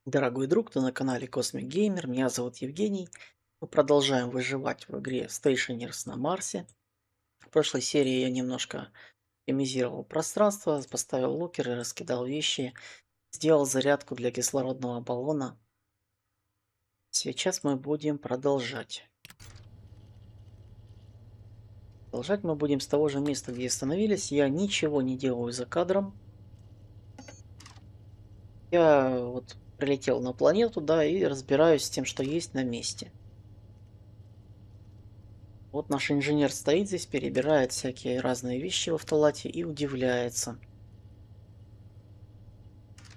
Дорогой друг, ты на канале Cosmic Gamer, меня зовут Евгений. Мы продолжаем выживать в игре Stationers на Марсе. В прошлой серии я немножко оптимизировал пространство, поставил локеры, раскидал вещи, сделал зарядку для кислородного баллона. Сейчас мы будем продолжать. Продолжать мы будем с того же места, где остановились. Я ничего не делаю за кадром. Я вот прилетел на планету, да, и разбираюсь с тем, что есть на месте. Вот наш инженер стоит здесь, перебирает всякие разные вещи в автолате и удивляется.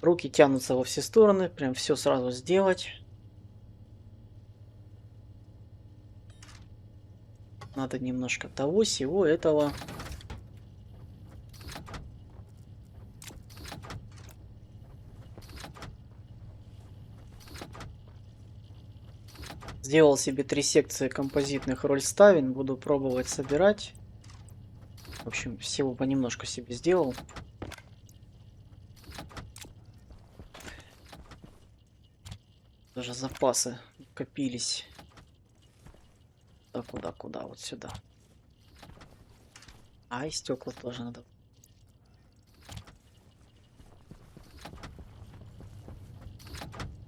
Руки тянутся во все стороны, прям все сразу сделать. Надо немножко того, всего этого. Сделал себе 3 секции композитных рольставин, буду пробовать собирать. В общем, всего понемножку себе сделал. Даже запасы копились. Да куда? Вот сюда. А, и стекла тоже надо.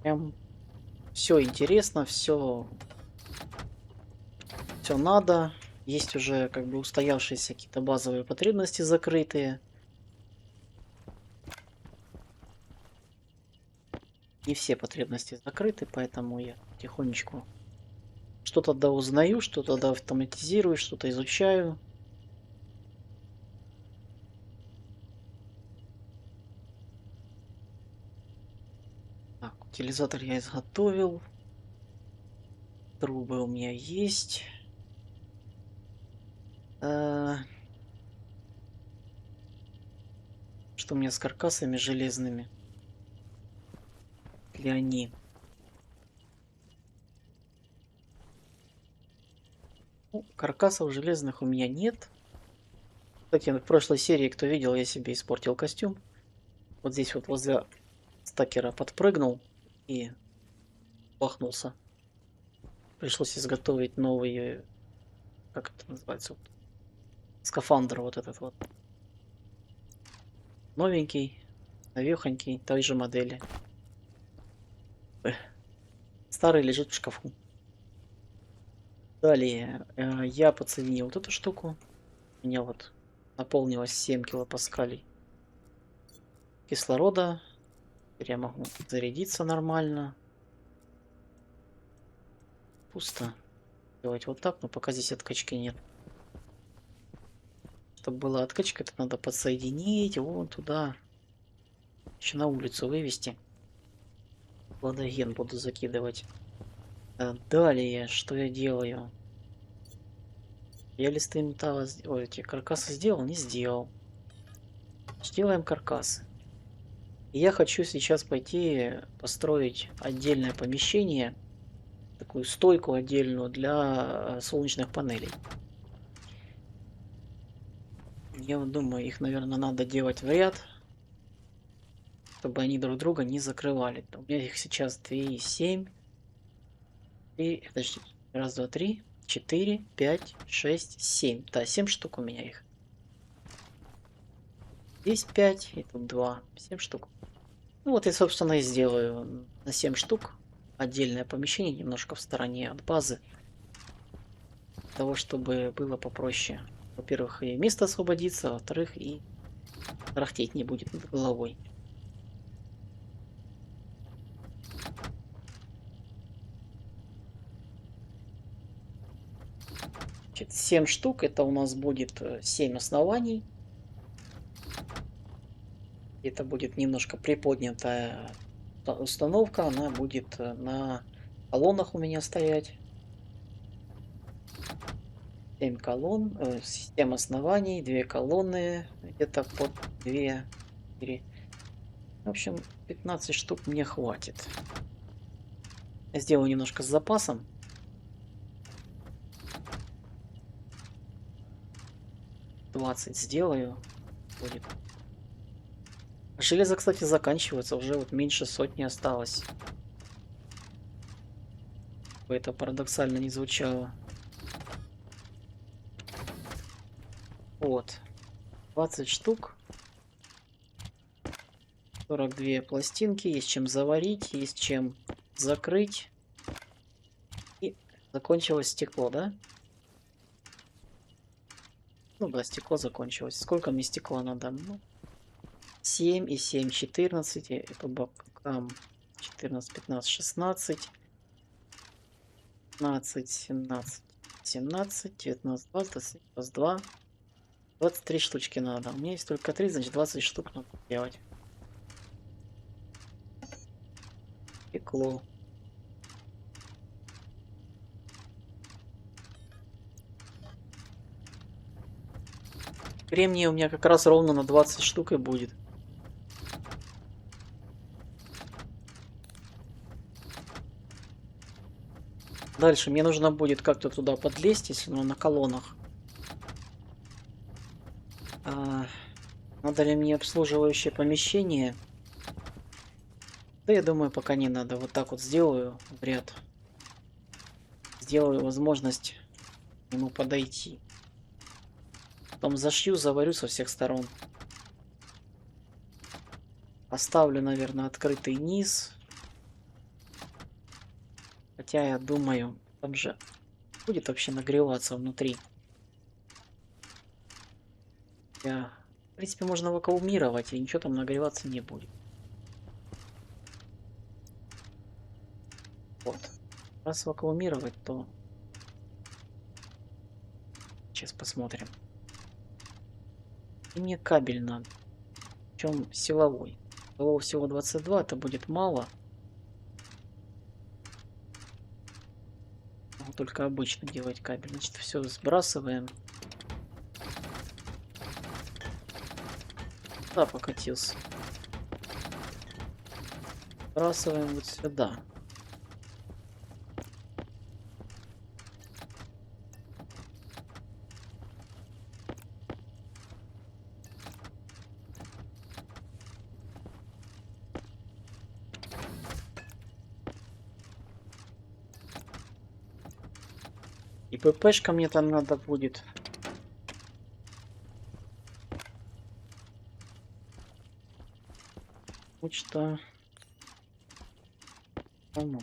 Прям все интересно, все надо. Есть уже как бы устоявшиеся какие-то базовые потребности закрытые. Не все потребности закрыты, поэтому я потихонечку что-то да узнаю, что-то да автоматизирую, что-то изучаю. Так, утилизатор я изготовил. Трубы у меня есть. Что у меня с каркасами железными? Или они? Ну, каркасов железных у меня нет. Кстати, в прошлой серии, кто видел, я себе испортил костюм. Вот здесь вот возле стакера подпрыгнул и бахнулся. Пришлось изготовить новый, как это называется, вот, скафандр вот этот вот. Новенький, навехонький, той же модели. Старый лежит в шкафу. Далее я подсоединил вот эту штуку. У меня вот наполнилось 7 килопаскалей кислорода. Теперь я могу зарядиться нормально. Пусто. Делать вот так, но пока здесь откачки нет. Чтобы была откачка, это надо подсоединить вон туда. Еще на улицу вывести. Водоген буду закидывать. Далее, что я делаю? Я листы металла... Ой, эти каркасы сделал? Не сделал. Сделаем каркасы. И я хочу сейчас пойти построить отдельное помещение. Такую стойку отдельную для солнечных панелей. Я вот думаю, их, наверное, надо делать в ряд, чтобы они друг друга не закрывали. У меня их сейчас 2, 7, 3, подожди, раз, два, три, 4, 5, 6, 7. Да, 7 штук у меня их. Здесь 5 и тут 2, 7 штук. Ну вот я, собственно, и сделаю на 7 штук отдельное помещение, немножко в стороне от базы. Для того, чтобы было попроще. Во-первых, и место освободится, во-вторых, и тарахтеть не будет над головой. Значит, 7 штук, это у нас будет 7 оснований. Это будет немножко приподнятая установка, она будет на колоннах у меня стоять. 7 колонн, 7 оснований, 2 колонны, где-то под 2, 4. В общем, 15 штук мне хватит. Я сделаю немножко с запасом. Сделаю. Будет. Железо, кстати, заканчивается. Уже вот меньше сотни осталось. бы это парадоксально не звучало. Вот. 20 штук. 42 пластинки. Есть чем заварить, есть чем закрыть. И закончилось стекло, да? Ну да, стекло закончилось. Сколько мне стекла надо? Ну, 7 и 7, 14. И по бокам 14, 15, 16. 15, 17, 17, 19, 20, 22. 23 штучки надо. У меня есть только 3, значит 20 штук надо делать. Стекло. Кремния у меня как раз ровно на 20 штук и будет. Дальше мне нужно будет как-то туда подлезть, если на колоннах. Надо ли мне обслуживающее помещение? Да, я думаю, пока не надо. Вот так вот сделаю в ряд. Сделаю возможность ему подойти. Потом зашью, заварю со всех сторон. Оставлю, наверное, открытый низ. Хотя я думаю, там же будет вообще нагреваться внутри. В принципе, можно вакуумировать, и ничего там нагреваться не будет. Вот. Раз вакуумировать, то... Сейчас посмотрим. И мне кабель надо. Причем силовой. Того всего 22, это будет мало. Могу только обычно делать кабель. Значит, все сбрасываем. Да, покатился. Сбрасываем вот сюда. И ППшка мне там надо будет. Вот что. По-моему.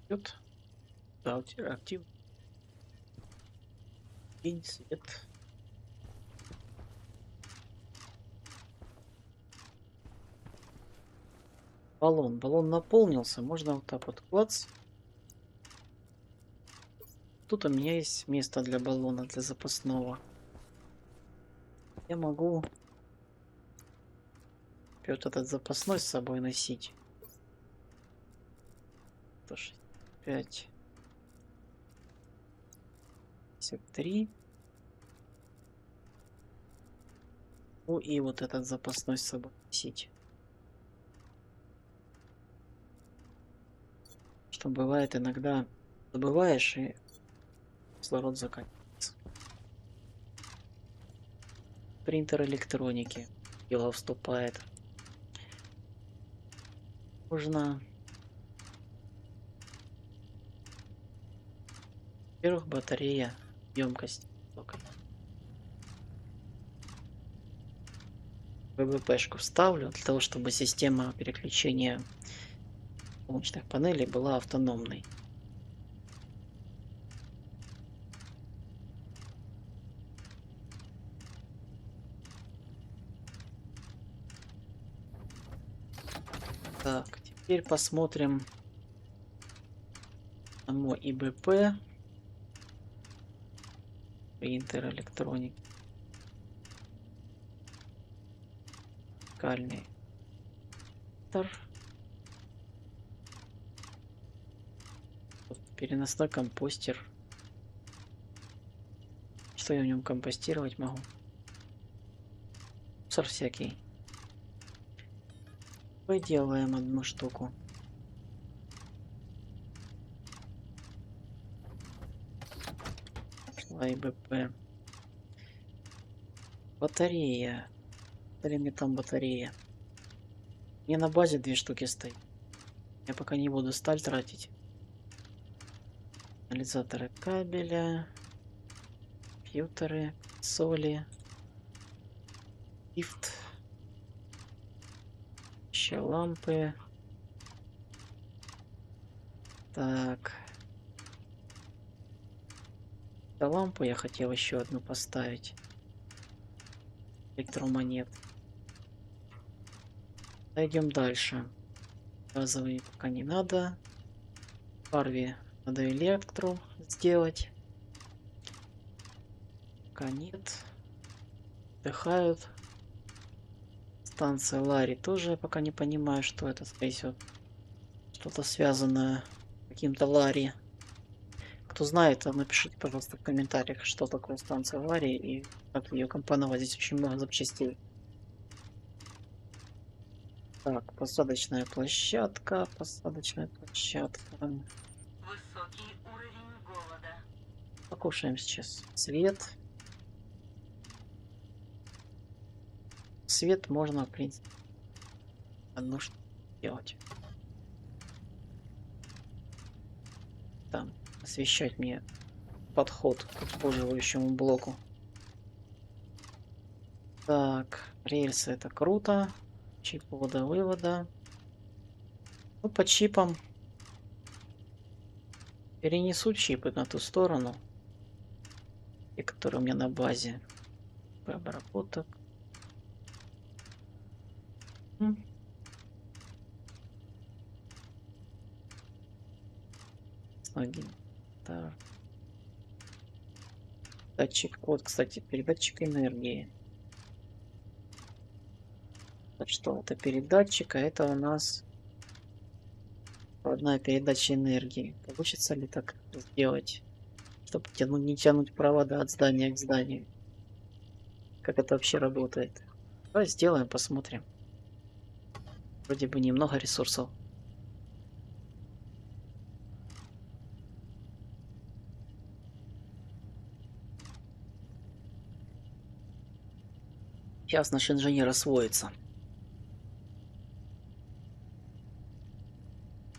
Идет. Да, актив. День, свет. Баллон. Баллон наполнился. Можно вот так вот клац. Тут у меня есть место для баллона, для запасного. Я могу вот этот запасной с собой носить. 165. 53. Ну и вот этот запасной с собой носить. Что бывает иногда забываешь и кислород заканчивается. Принтер электроники. Дело вступает. Нужно... Во-первых, батарея, емкость. ВВПшку вставлю для того, чтобы система переключения солнечных панелей была автономной. Так, теперь посмотрим само ИБП. Принтер электроник. Кальный. Переносной компостер. Что я в нем компостировать могу? Мусор всякий. Поделаем одну штуку. ИБП. Батарея. Или мне там батарея? Мне на базе 2 штуки стоит. Я пока не буду сталь тратить. Анализаторы кабеля, компьютеры, соли, лифт, еще лампы. Так. Да, лампу я хотел еще одну поставить. Электромонет. Пойдем дальше. Газовые пока не надо. Парви надо электру сделать. Пока нет. Отдыхают. Станция Ларри тоже пока не понимаю, что это, скорее всего. Что-то связанное с каким-то Ларри. Кто знает, напишите, пожалуйста, в комментариях, что такое станция Ларри и как ее компоновать. Здесь очень много запчастей. Так, посадочная площадка, посадочная площадка. Высокий уровень голода. Покушаем сейчас. Свет. Свет можно, в принципе, одно что делать. Там освещать мне подход к обслуживающему блоку. Так, рельсы это круто. Чип ввода-вывода. Ну, по чипам перенесу чипы на ту сторону, и которые у меня на базе. Обработок. Ноги. Так. Датчик. Вот, кстати, передатчик энергии. Вот что это передатчик, а это у нас одна передача энергии. Получится ли так сделать, чтобы не тянуть провода от здания к зданию? Как это вообще работает? Давай сделаем, посмотрим. Вроде бы немного ресурсов. Сейчас наш инженер освоится.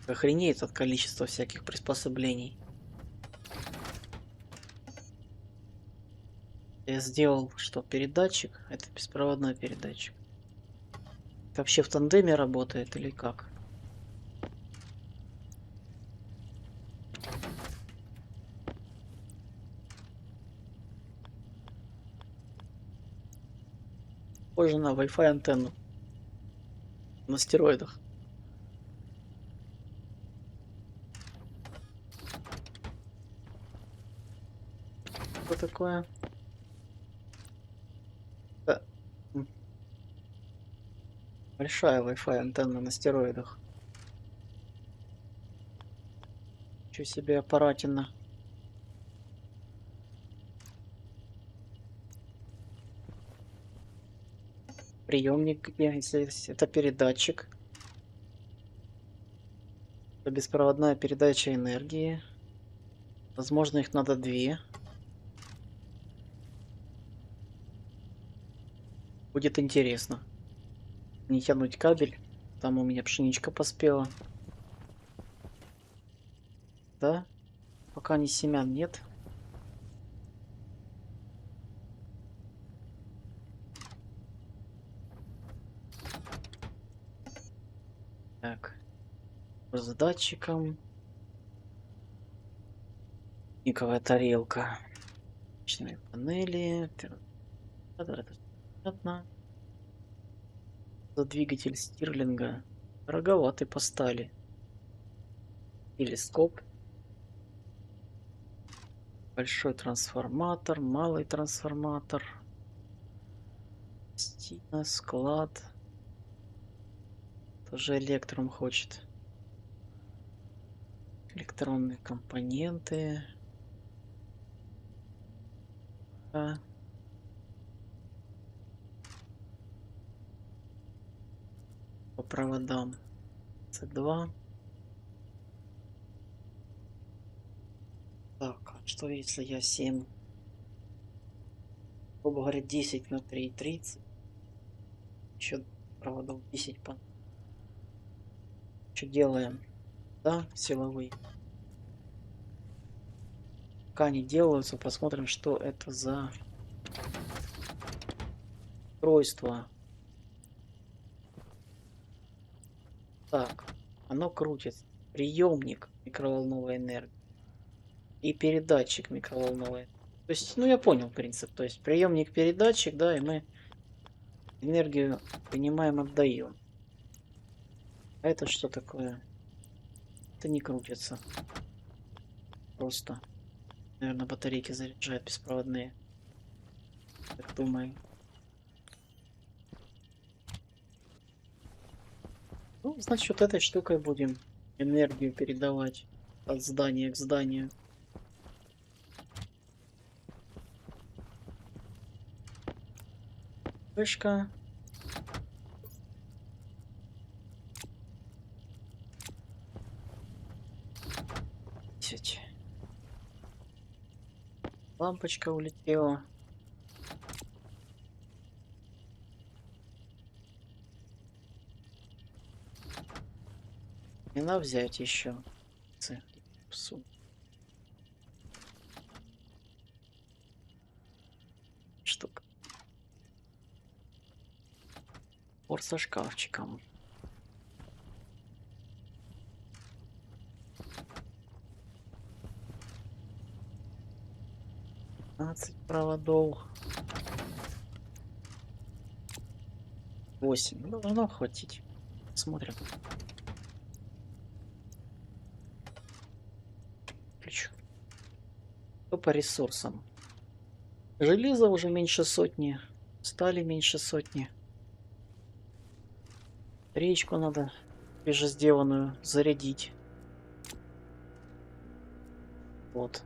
Охренеет от количества всяких приспособлений. Я сделал, что передатчик, это беспроводной передатчик. Это вообще в тандеме работает или как? Похоже на Wi-Fi антенну на стероидах. Что такое? Да. Большая Wi-Fi антенна на стероидах. Ничего себе аппаратина. Приемник где? Если это передатчик. Это беспроводная передача энергии. Возможно, их надо две. Будет интересно. Не тянуть кабель. Там у меня пшеничка поспела. Да? Пока ни семян нет. Так. С датчиком. Никакая тарелка. Личные панели. Это понятно. За двигатель стирлинга. Дороговатый по стали. Телескоп. Большой трансформатор, малый трансформатор. Стена, склад. Тоже электром хочет. Электронные компоненты. А. По проводам. C2. Так, а что если я 7? Грубо говоря, 10 на 3,30. Еще проводов 10 по. Что делаем? Да, силовые. Пока они делаются, посмотрим, что это за устройство. Так, оно крутится. Приемник микроволновой энергии и передатчик микроволновой. То есть, ну я понял принцип. То есть приемник-передатчик, да, и мы энергию принимаем, отдаем. А это что такое? Это не крутится. Просто, наверное, батарейки заряжают беспроводные. Так думаю. Ну, значит, вот этой штукой будем энергию передавать от здания к зданию. Вышка. Десять. Лампочка улетела. Не надо взять еще. Штука. Пор со шкафчиком. 15 проводов. 8. Ну, должно хватить. Смотрим. Включу. Что по ресурсам? Железа уже меньше сотни. Стали меньше сотни. Речку надо свежесделанную зарядить. Вот.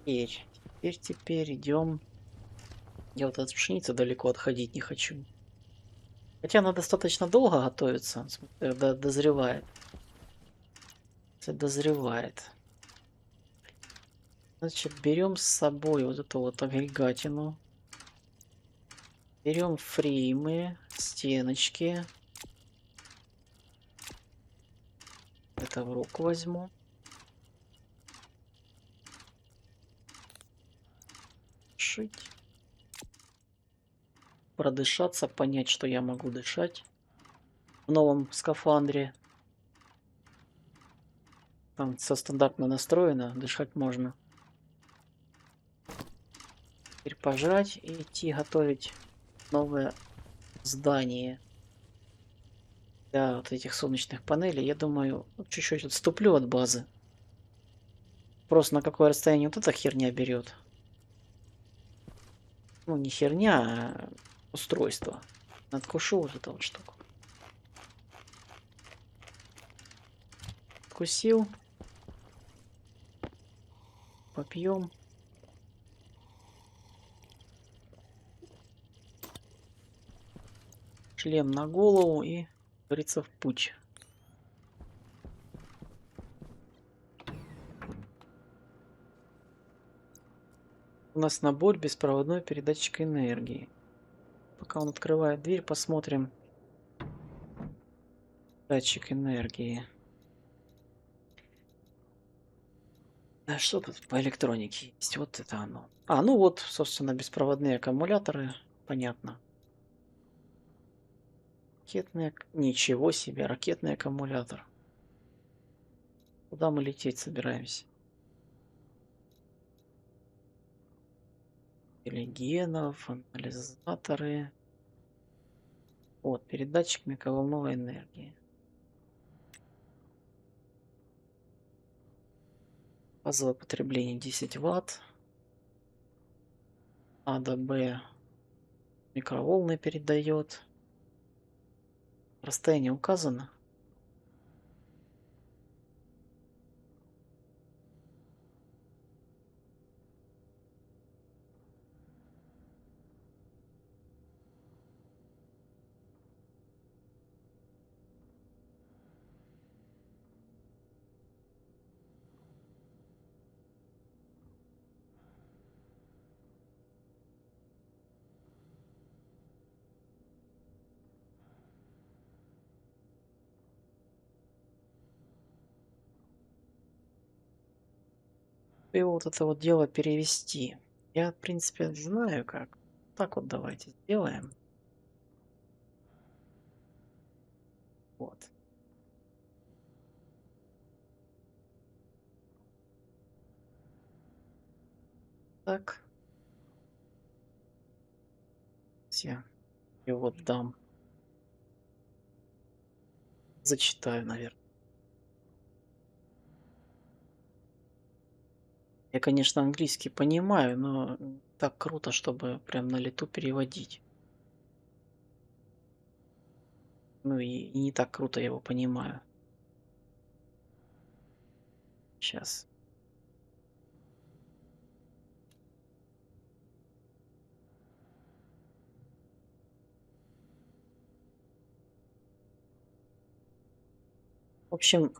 Теперь идем. Я вот от пшеницы далеко отходить не хочу. Хотя она достаточно долго готовится. Дозревает. Дозревает. Значит, берем с собой вот эту вот агрегатину. Берем фреймы, стеночки. Это в руку возьму. Шить. Продышаться, понять, что я могу дышать в новом скафандре. Там все стандартно настроено, дышать можно. Теперь пожрать и идти готовить новое здание для вот этих солнечных панелей. Я думаю, чуть-чуть отступлю от базы. Просто на какое расстояние вот эта херня берет. Ну, не херня, а устройство. Откушу вот эту вот штуку. Откусил. Попьем. Шлем на голову и, как говорится, в путь. У нас набор беспроводной передатчик энергии. Пока он открывает дверь, посмотрим. Датчик энергии. А что тут по электронике есть? Вот это оно. А, ну вот, собственно, беспроводные аккумуляторы. Понятно. Ничего себе, ракетный аккумулятор. Куда мы лететь собираемся? Телегенов, анализаторы. Вот, передатчик микроволновой энергии. Базовое потребление 10 Вт. А до Б микроволны передает. Расстояние указано. И вот это вот дело перевести. Я, в принципе, знаю как. Так вот давайте сделаем. Вот. Так. Я его дам. Зачитаю, наверное. Я, конечно, английский понимаю, но так круто, чтобы прям на лету переводить. Ну и не так круто я его понимаю. Сейчас. В общем,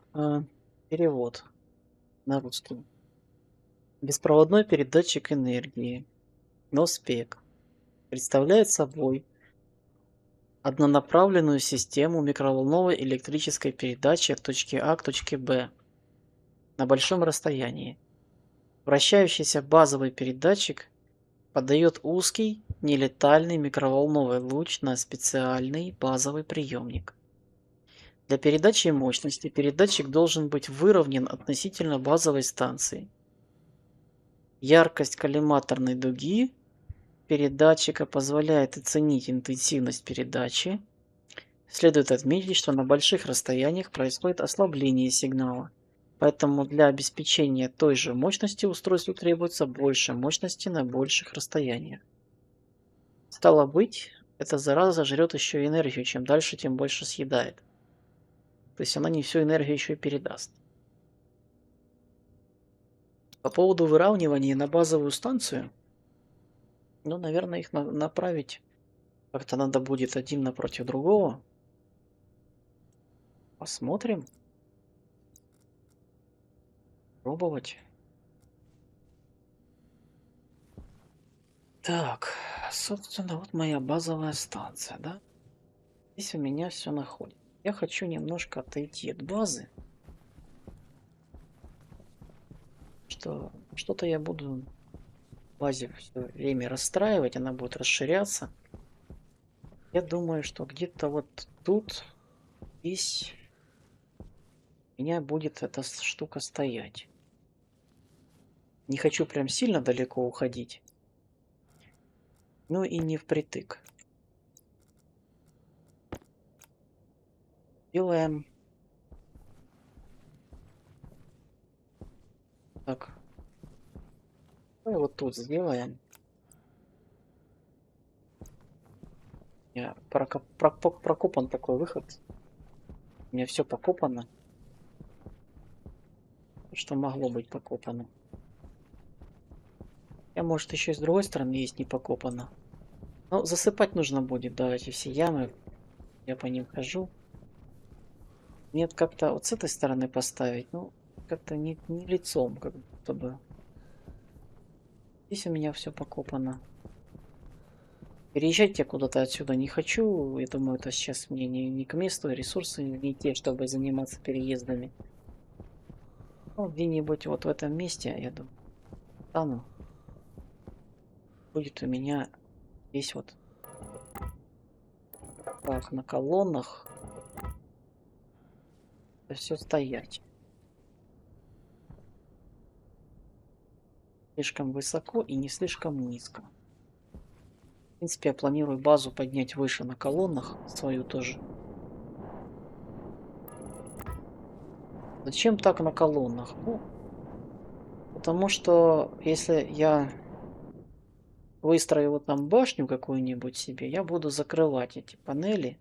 перевод на русский. Беспроводной передатчик энергии, NOSPEC, представляет собой однонаправленную систему микроволновой электрической передачи от точки А к точке Б на большом расстоянии. Вращающийся базовый передатчик подает узкий, нелетальный микроволновый луч на специальный базовый приемник. Для передачи мощности передатчик должен быть выровнен относительно базовой станции. Яркость коллиматорной дуги передатчика позволяет оценить интенсивность передачи. Следует отметить, что на больших расстояниях происходит ослабление сигнала, поэтому для обеспечения той же мощности устройству требуется больше мощности на больших расстояниях. Стало быть, эта зараза жрет еще и энергию, чем дальше, тем больше съедает. То есть она не всю энергию еще и передаст. По поводу выравнивания на базовую станцию, ну, наверное, их направить как-то надо будет один напротив другого. Посмотрим. Пробовать. Так, собственно, вот моя базовая станция, да? Здесь у меня все находится. Я хочу немножко отойти от базы. Что-то я буду в базе все время расстраивать, она будет расширяться. Я думаю, что где-то вот тут, здесь у меня будет эта штука стоять. Не хочу прям сильно далеко уходить. Ну и не впритык. Делаем так. Ну и вот тут сделаем. Прокопан такой выход. У меня все покопано. Что могло быть покопано. Я, может, еще и с другой стороны есть не покопано. Но засыпать нужно будет, да, эти все ямы. Я по ним хожу. Нет, как-то вот с этой стороны поставить, ну, как-то не лицом, как будто бы. Здесь у меня все покопано. Переезжать я куда-то отсюда не хочу. Я думаю, это сейчас мне не к месту, ресурсы не те, чтобы заниматься переездами. Ну, где-нибудь вот в этом месте, я думаю, стану. Будет у меня здесь вот так на колоннах все стоять. Слишком высоко и не слишком низко. В принципе, я планирую базу поднять выше на колоннах, свою тоже. Зачем так на колоннах? Ну, потому что если я выстрою вот там башню какую-нибудь себе, я буду закрывать эти панели.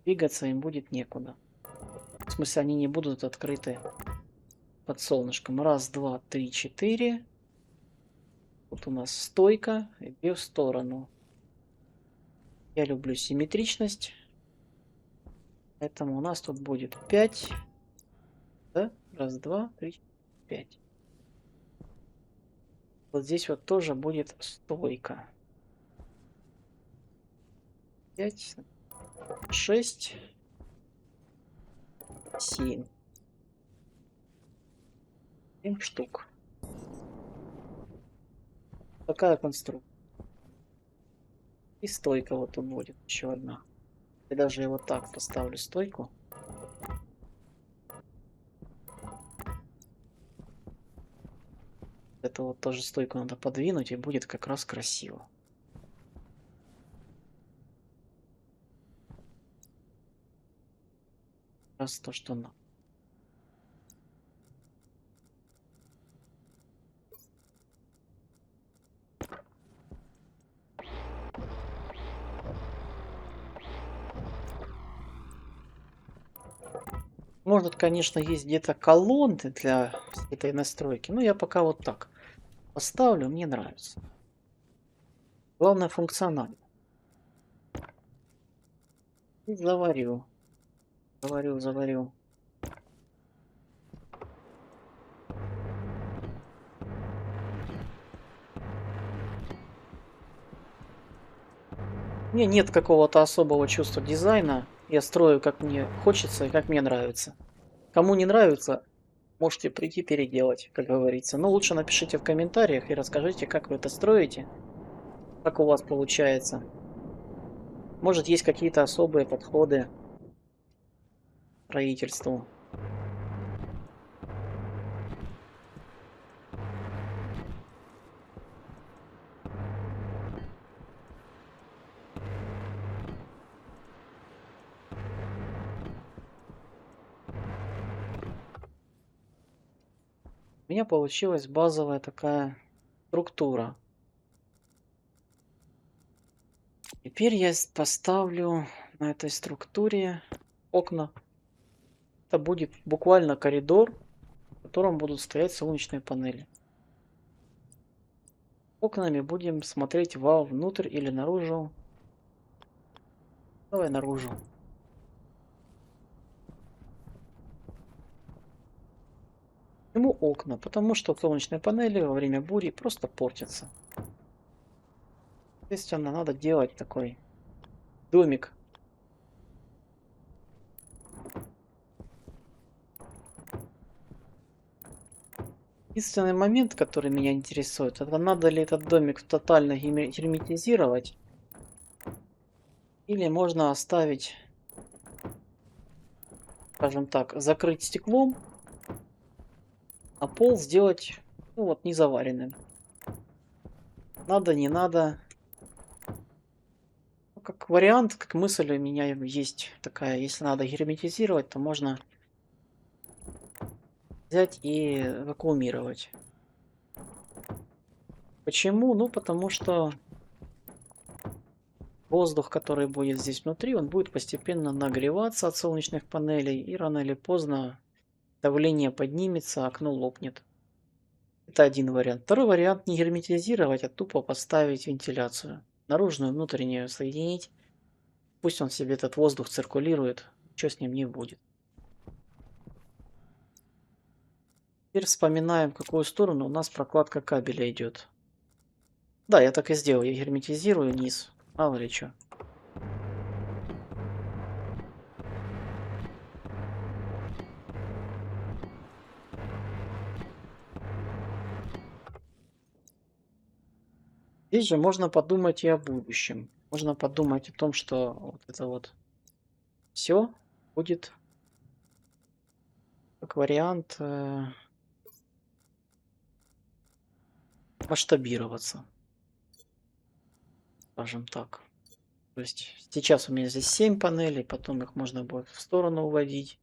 Двигаться им будет некуда. В смысле, они не будут открыты под солнышком. Раз, два, три, четыре. Вот у нас стойка, и в сторону. Я люблю симметричность. Поэтому у нас тут будет 5. Да? Раз, два, три, 5. Вот здесь вот тоже будет стойка. 5, 6, 7. 7 штук. Такая конструкция. И стойка вот тут будет еще одна. Я даже его так поставлю, стойку. Это вот тоже стойку надо подвинуть, и будет как раз красиво. Раз то, что надо. Может, конечно, есть где-то колонны для этой настройки, но я пока вот так поставлю, мне нравится. Главное функционально. И заварю. Заварю. У меня нет какого-то особого чувства дизайна. Я строю, как мне хочется и как мне нравится. Кому не нравится, можете прийти переделать, как говорится. Но лучше напишите в комментариях и расскажите, как вы это строите, как у вас получается. Может, есть какие-то особые подходы к строительству. У меня получилась базовая такая структура. Теперь я поставлю на этой структуре окна. Это будет буквально коридор, в котором будут стоять солнечные панели. Окнами будем смотреть вовнутрь или наружу. Давай наружу. Почему окна? Потому что солнечные панели во время бури просто портятся. Естественно, надо делать такой домик. Единственный момент, который меня интересует, это надо ли этот домик тотально герметизировать, или можно оставить, скажем так, закрыть стеклом, а пол сделать, ну вот, не заваренным. Надо, не надо. Ну, как вариант, как мысль у меня есть такая, если надо герметизировать, то можно взять и вакуумировать. Почему? Ну, потому что воздух, который будет здесь внутри, он будет постепенно нагреваться от солнечных панелей, и рано или поздно давление поднимется, окно лопнет. Это один вариант. Второй вариант не герметизировать, а тупо поставить вентиляцию. Наружную, внутреннюю соединить. Пусть он себе этот воздух циркулирует, ничего с ним не будет. Теперь вспоминаем, в какую сторону у нас прокладка кабеля идет. Да, я так и сделал. Я герметизирую низ. Мало ли что. Здесь же можно подумать и о будущем. Можно подумать о том, что вот это вот все будет как вариант масштабироваться, скажем так. То есть сейчас у меня здесь 7 панелей, потом их можно будет в сторону уводить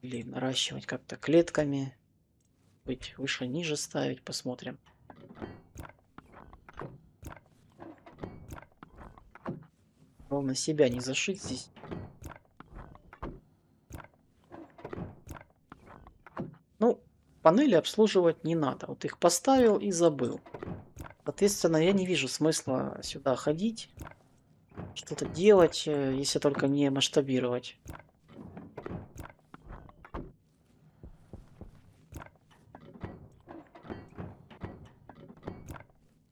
или наращивать как-то клетками, быть выше, ниже ставить, посмотрим. Главное себя не зашить здесь. Ну, панели обслуживать не надо. Вот их поставил и забыл. Соответственно, я не вижу смысла сюда ходить, что-то делать, если только не масштабировать.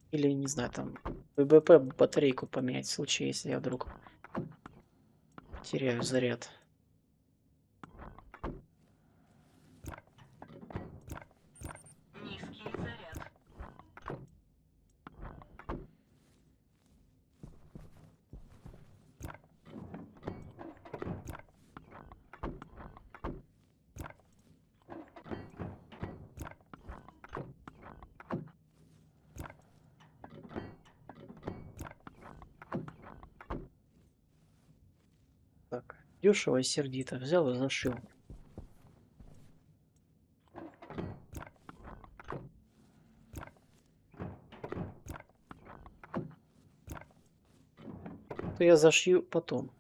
Или, не знаю, там, ВБП батарейку поменять в случае, если я вдруг теряю заряд. Дешево и сердито. Взял и зашил. То я зашью потом.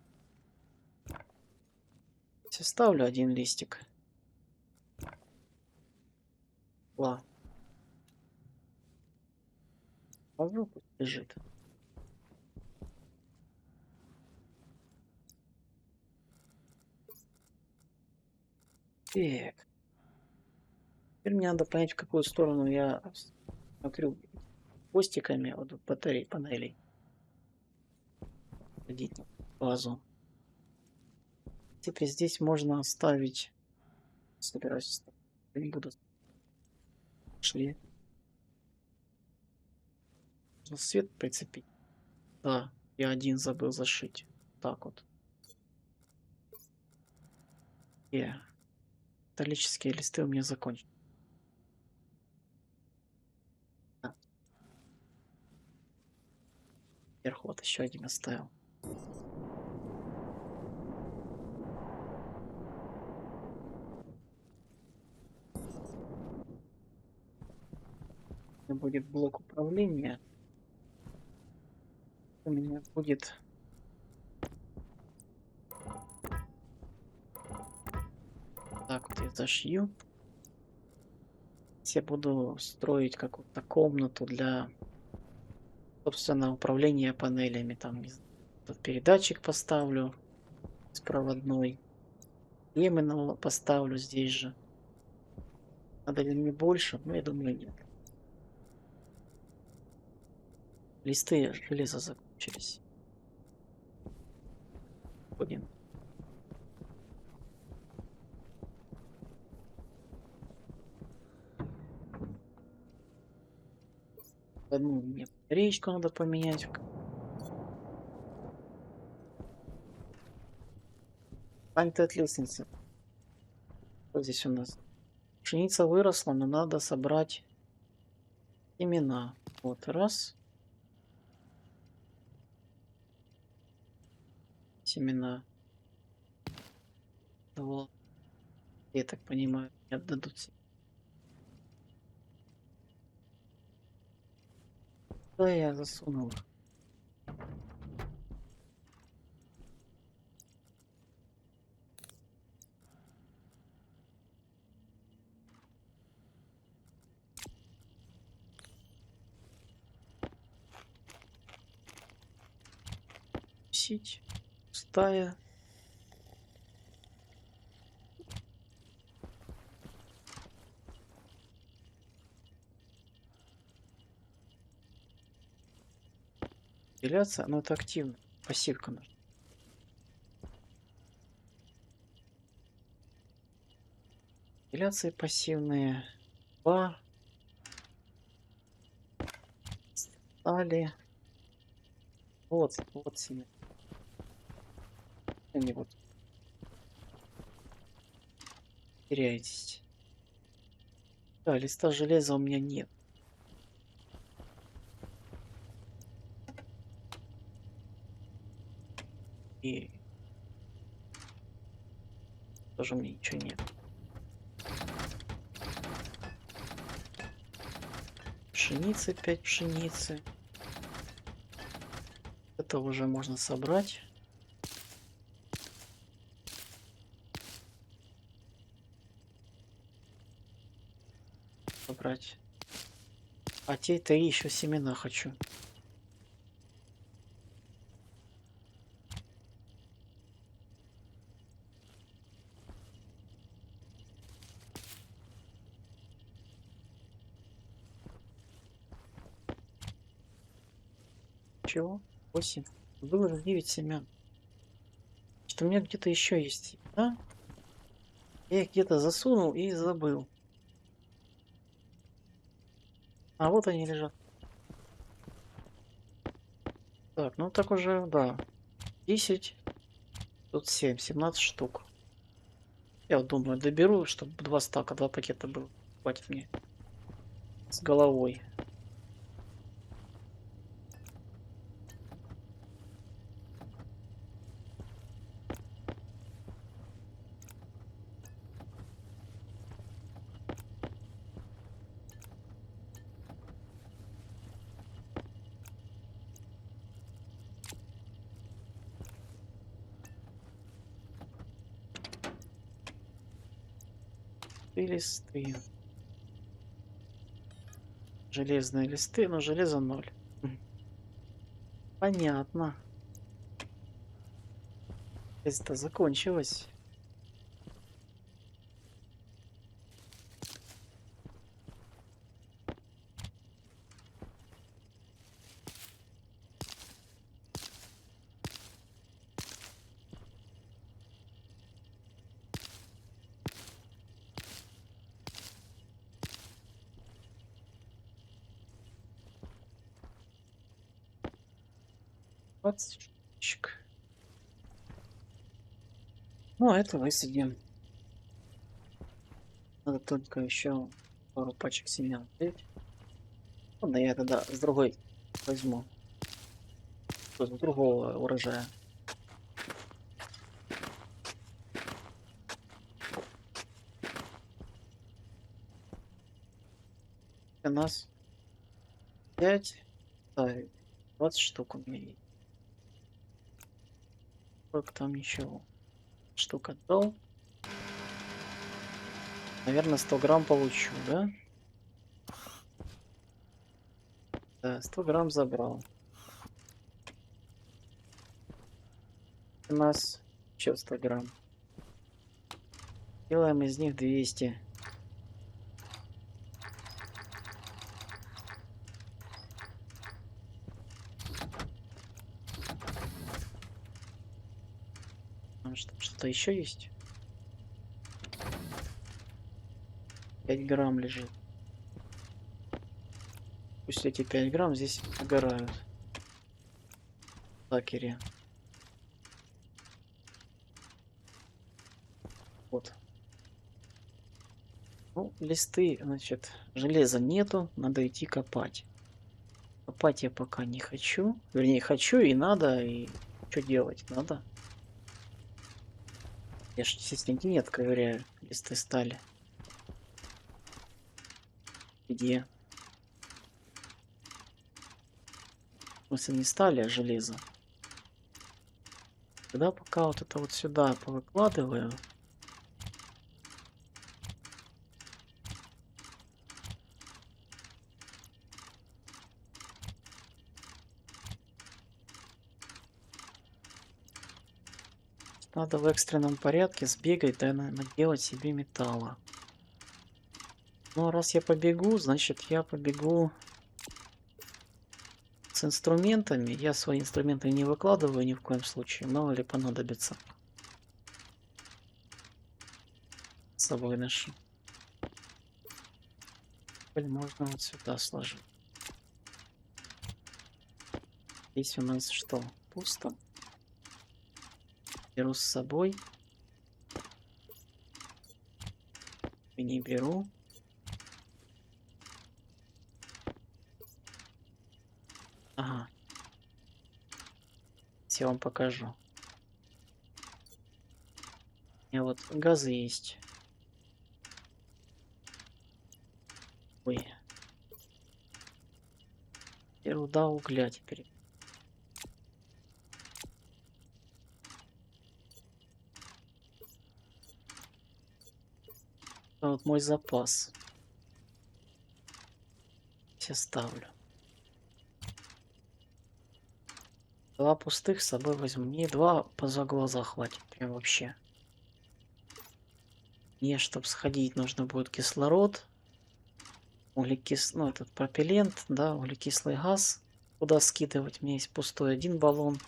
Ставлю один листик. Ладно. Положу, пусть лежит. Так. Теперь мне надо понять, в какую сторону я смотрю хвостиками от батарей, панелей. Ходить на базу. Теперь здесь можно оставить. Собираюсь оставить. Я не буду. Шли. Можно свет прицепить. Да, я один забыл зашить. Так вот. Металлические листы у меня закончились. А, вверху вот еще один оставил. У меня будет блок управления. У меня будет так вот я зашью. Я буду строить какую-то комнату для, собственно, управления панелями. Там тут передатчик поставлю беспроводной. Именно поставлю здесь же. Надо ли мне больше? Ну, я думаю, нет. Листы железа закончились. Будем. Одну мне речку надо поменять. Память от лестницы. Что здесь у нас? Пшеница выросла, но надо собрать семена. Вот, раз. Семена. Два. Я так понимаю, мне отдадут. Да, я засунул их. Сить. Пустая. Вентиляция, но это активно. Пассивка наша. Вентиляции пассивные. Два. Стали. Вот семена. Они вот. Теряетесь. Да, листа железа у меня нет. И тоже мне ничего нет. Пшеницы, 5 пшеницы. Это уже можно собрать. Собрать. А те-то еще семена хочу. Чего? 8. Было же 9 семян. Что у меня где-то еще есть. Да? Я их где-то засунул и забыл. А вот они лежат. Так, ну так уже, да. 10. Тут 7. 17 штук. Я вот думаю, доберу, чтобы 2 стака, 2 пакета было. Хватит мне. С головой. листы. Железные листы, но железа 0. Понятно. Это закончилось. Штучек. Ну, а это высадим. Надо только еще пару пачек семян взять. Ладно, я тогда с другой возьму. С другого урожая. У нас 5. Так, 20 штук у меня есть. Сколько там еще штук отдал? Наверное, 100 грамм получу, да? Да, 100 грамм забрал. У нас еще 100 грамм. Делаем из них 200. Там что-то еще есть? 5 грамм лежит. Пусть эти 5 грамм здесь огорают. В лакере. Вот. Ну, листы, значит, железа нету, надо идти копать. Копать я пока не хочу. Вернее, хочу и надо, и что делать надо. Я ж стесники нет, ковыряю листы стали. Где? В смысле, не стали, а железо. Тогда пока вот это вот сюда повыкладываю. Надо в экстренном порядке сбегать, да, наделать себе металла. Ну, а раз я побегу, значит, я побегу с инструментами. Я свои инструменты не выкладываю ни в коем случае, мало ли понадобится. С собой ношу. Теперь можно вот сюда сложить. Здесь у нас что? Пусто. Беру с собой. И не беру. Ага. Я вам покажу. У меня вот газы есть. Ой. И руда угля теперь. Это вот мой запас. Сейчас ставлю. 2 пустых с собой возьму. Мне 2 за глаза хватит. Прям вообще. Мне, чтобы сходить, нужно будет кислород. Ну, этот пропеллент, да, углекислый газ. Куда скидывать? У меня есть пустой 1 баллон.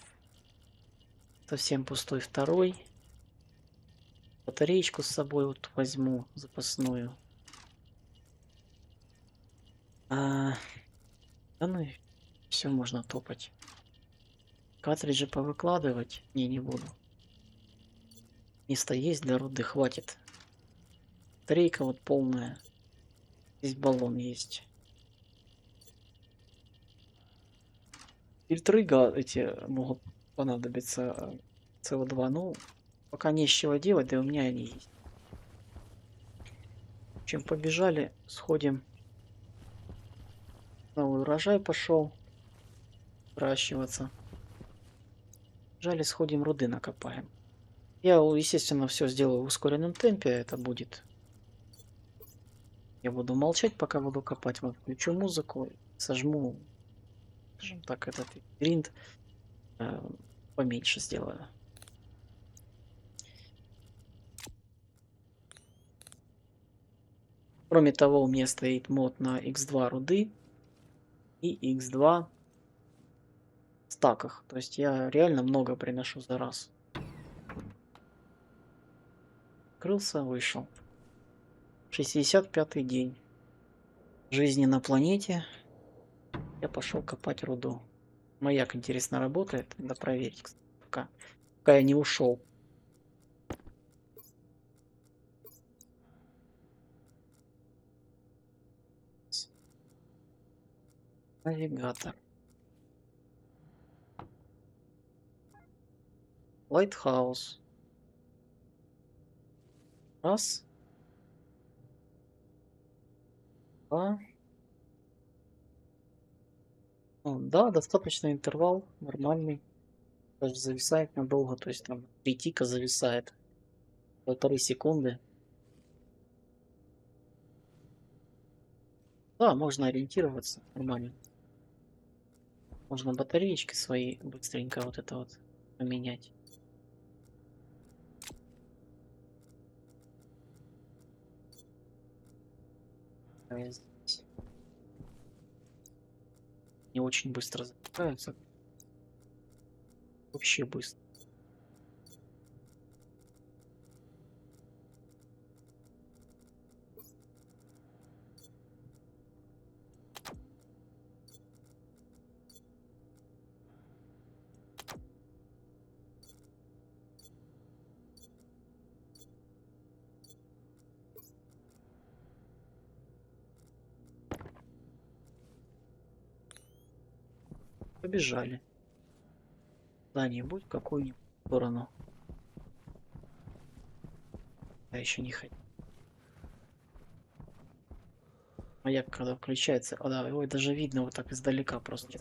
Совсем пустой 2. Батареечку с собой вот возьму, запасную. Да ну, все можно топать. Картриджи повыкладывать? Не буду. Место есть для руды, хватит. Батарейка вот полная. Здесь баллон есть. Фильтры эти могут понадобиться. СО2. Ну, пока не с чего делать, да и у меня они есть. В общем, побежали, сходим. Новый урожай пошел выращиваться. Побежали, сходим, руды накопаем. Я, естественно, все сделаю в ускоренном темпе. Это будет Я буду молчать, пока буду копать. Вот включу музыку, сожму, скажем так, этот гринд поменьше сделаю. Кроме того, у меня стоит мод на x2 руды и x2 стаках. То есть я реально много приношу за раз. Открылся, вышел. 65-й день жизни на планете. Я пошел копать руду. Маяк, интересно, работает? Надо проверить, кстати, пока я не ушел. Навигатор. Лайтхаус. Раз. Два. О, да, достаточно интервал, нормальный. Даже зависает надолго, то есть там 3 тика зависает. 1,5 секунды. Да, можно ориентироваться нормально. Можно батареечки свои быстренько вот это вот поменять. Здесь не очень быстро запускаются. Вообще быстро. Побежали. Куда-нибудь, какую-нибудь сторону. А еще не хотел. Маяк, когда включается, а да, его даже видно вот так издалека просто.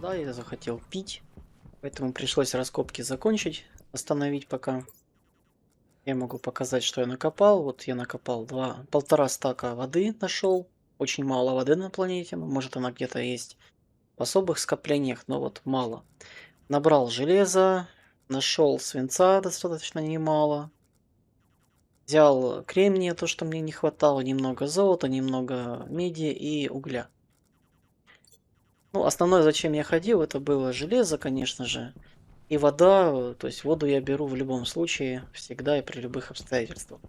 Да, я захотел пить, поэтому пришлось раскопки закончить, остановить пока. Я могу показать, что я накопал. Вот я накопал полтора стака воды нашел. Очень мало воды на планете. Может, она где-то есть в особых скоплениях, но вот мало. Набрал железа, нашел свинца достаточно немало. Взял кремния, то, что мне не хватало, немного золота, немного меди и угля. Ну, основное, зачем я ходил, это было железо, конечно же, и вода. То есть воду я беру в любом случае, всегда и при любых обстоятельствах.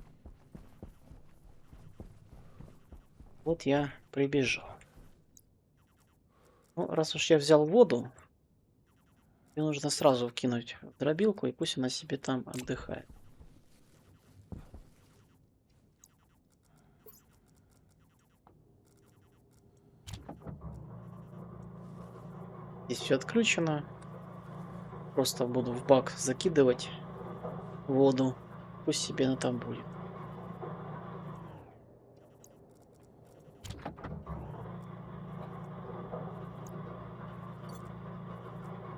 Вот я прибежал. Ну, раз уж я взял воду, ее нужно сразу вкинуть в дробилку, и пусть она себе там отдыхает. Здесь все отключено. Просто буду в бак закидывать воду. Пусть себе она там будет.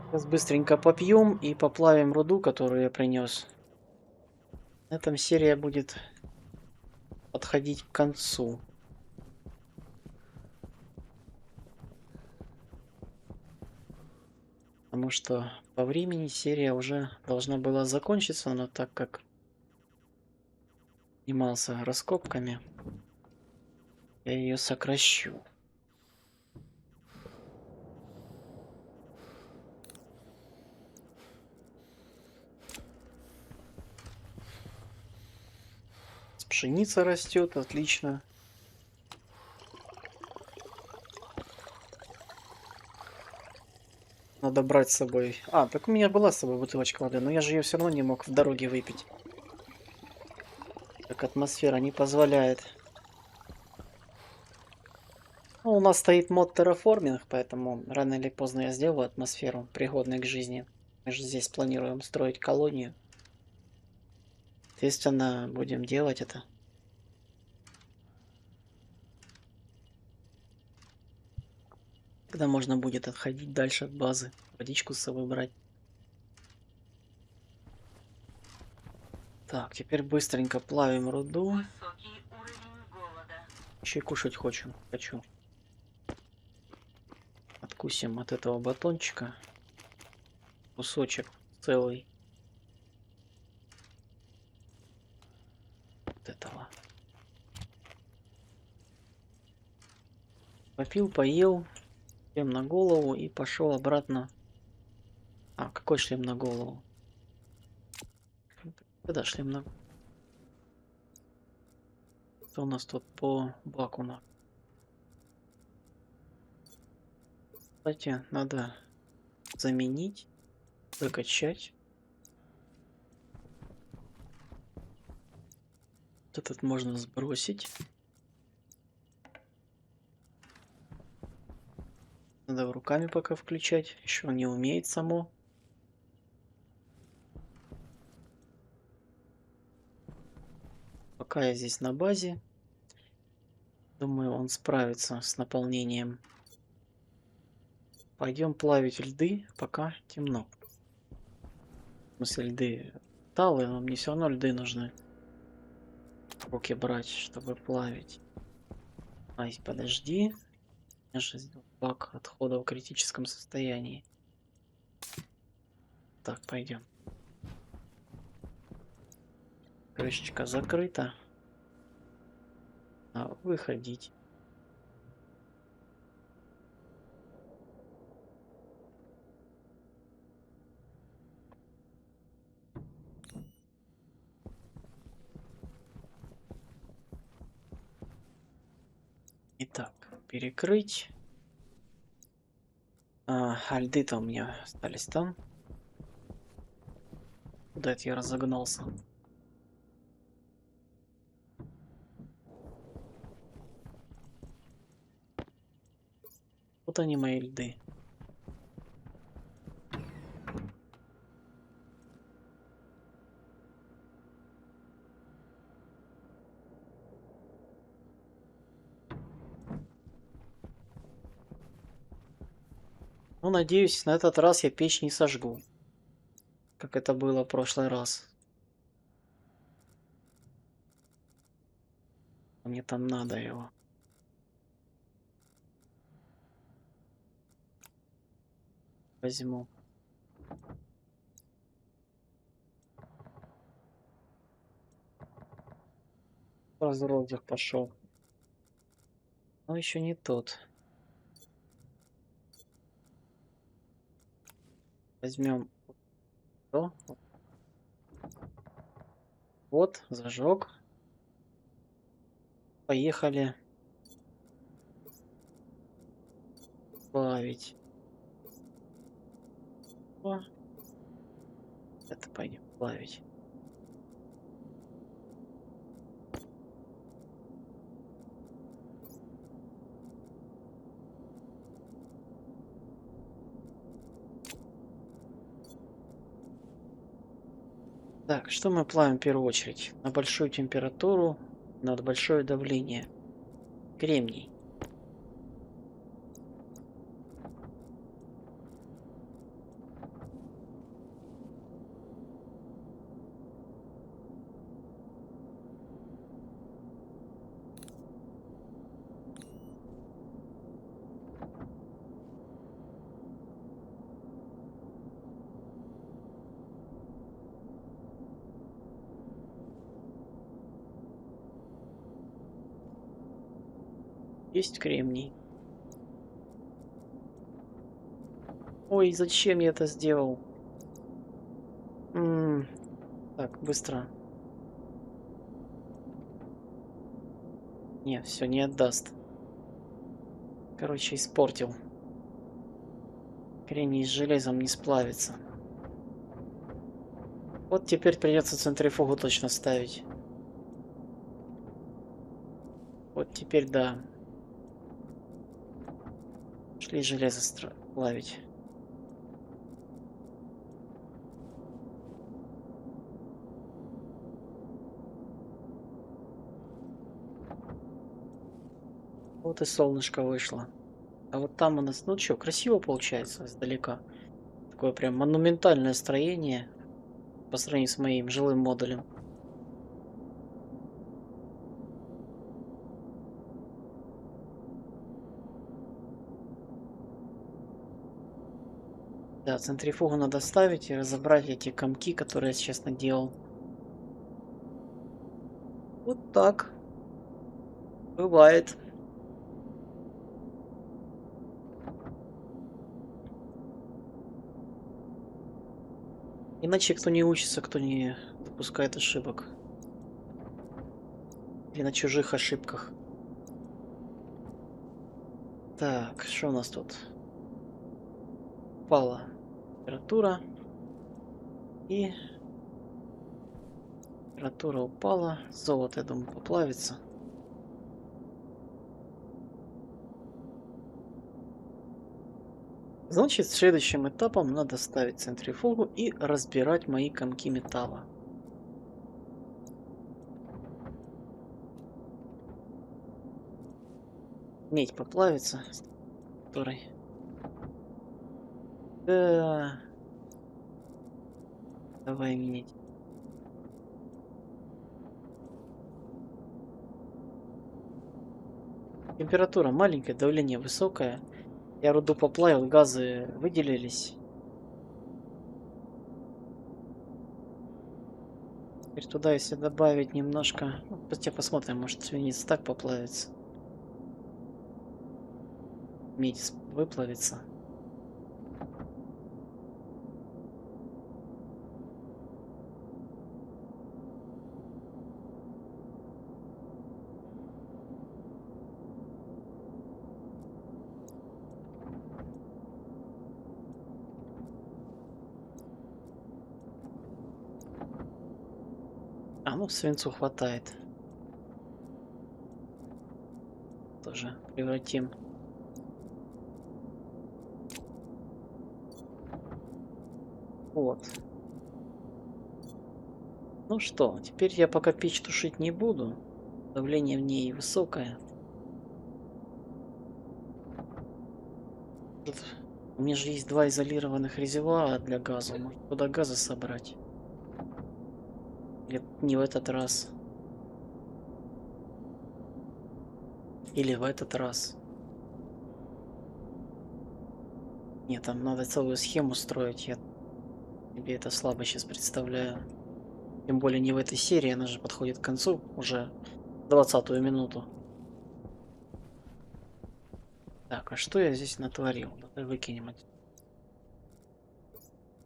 Сейчас быстренько попьем и поплавим руду, которую я принес. На этом серия будет подходить к концу. Потому что по времени серия уже должна была закончиться, но так как занимался раскопками, я ее сокращу. Пшеница растет, отлично. Надо брать с собой. А, так у меня была с собой бутылочка воды, но я же ее все равно не мог в дороге выпить. Так атмосфера не позволяет. Ну, у нас стоит мод терраформинг, поэтому рано или поздно я сделаю атмосферу, пригодной к жизни. Мы же здесь планируем строить колонию. Естественно, будем делать это. Когда можно будет отходить дальше от базы, водичку с собой брать. Так, теперь быстренько плавим руду. Высокий уровень голода. Еще и кушать хочу. Откусим от этого батончика. Кусочек целый. Вот этого. Попил, поел. Шлем на голову и пошел обратно. А, какой шлем на голову? Когда шлем на... Что у нас тут по баку на... Кстати, надо заменить, выкачать. Вот этот можно сбросить. Надо руками пока включать. Еще не умеет само. Пока я здесь на базе. Думаю, он справится с наполнением. Пойдем плавить льды, пока темно. В смысле, льды талые, но мне все равно льды нужны. В руки брать, чтобы плавить. Ай, подожди. У меня же бак отхода в критическом состоянии. Так, пойдем. Крышечка закрыта. А, выходить. Итак, перекрыть. А льды-то у меня остались там. Куда это я разогнался? Вот они, мои льды. Ну, надеюсь, на этот раз я печь не сожгу, как это было в прошлый раз. Мне там надо его. Возьму. Разродях пошел. Но еще не тот. Возьмем то. Вот, зажег. Поехали плавить. О, это пойдем плавить. Так, что мы плавим в первую очередь? На большую температуру, на большое давление. Кремний. Есть кремний. Ой, зачем я это сделал? Так, быстро. Не, все, не отдаст. Короче, испортил. Кремний с железом не сплавится. Вот теперь придется центрифугу точно ставить. Вот теперь да. Шли железо плавить. Вот и солнышко вышло. А вот там у нас, ну что, красиво получается издалека. Такое прям монументальное строение по сравнению с моим жилым модулем. Да, центрифугу надо ставить и разобрать эти комки, которые я сейчас наделал. Вот так. Бывает. Иначе кто не учится, кто не допускает ошибок. Или на чужих ошибках. Так, что у нас тут? Упала температура. И температура упала. Золото, я думаю, поплавится. Значит, следующим этапом надо ставить центрифугу и разбирать мои комки металла. Медь поплавится, которой... Да. Давай медь. Температура маленькая, давление высокое. Я руду поплавил, газы выделились. Теперь туда, если добавить немножко... Ну, хотя посмотрим, может свинец так поплавится. Медь выплавится. А, ну свинцу хватает. Тоже превратим. Вот. Ну что, теперь я пока печь тушить не буду. Давление в ней высокое. Тут У меня же есть 2 изолированных резервуара для газа. Может, туда газа собрать? Или не в этот раз? Или в этот раз? Нет, там надо целую схему строить. Я тебе это слабо сейчас представляю. Тем более не в этой серии, она же подходит к концу уже 20-ю минуту. Так, а что я здесь натворил? Давай выкинем это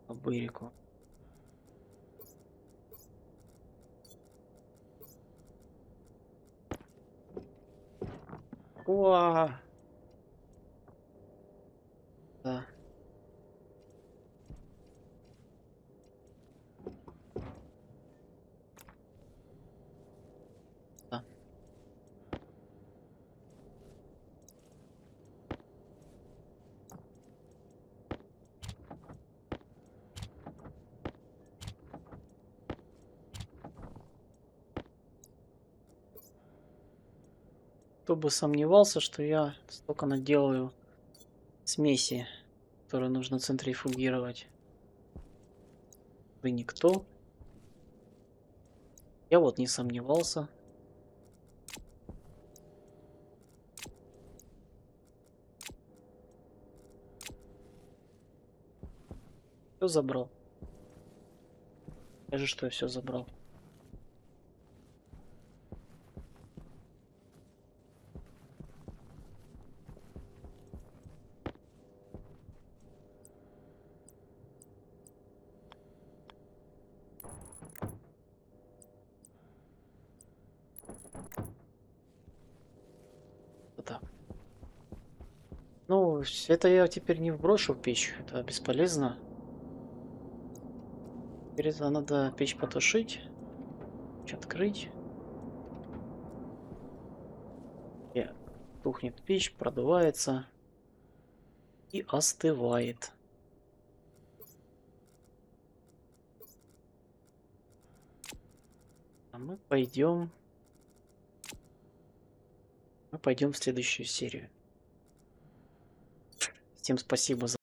по бырику. Уа! Да. Да. Кто бы сомневался, что я столько наделаю смеси, которую нужно центрифугировать. Вы никто. Я вот не сомневался. Все забрал. Скажи, что я все забрал. Вот так. Ну, это я теперь не вброшу в печь. Это бесполезно. Теперь это надо печь потушить. Печь открыть. И тухнет печь, продувается. И остывает. А мы пойдем в следующую серию. Всем спасибо за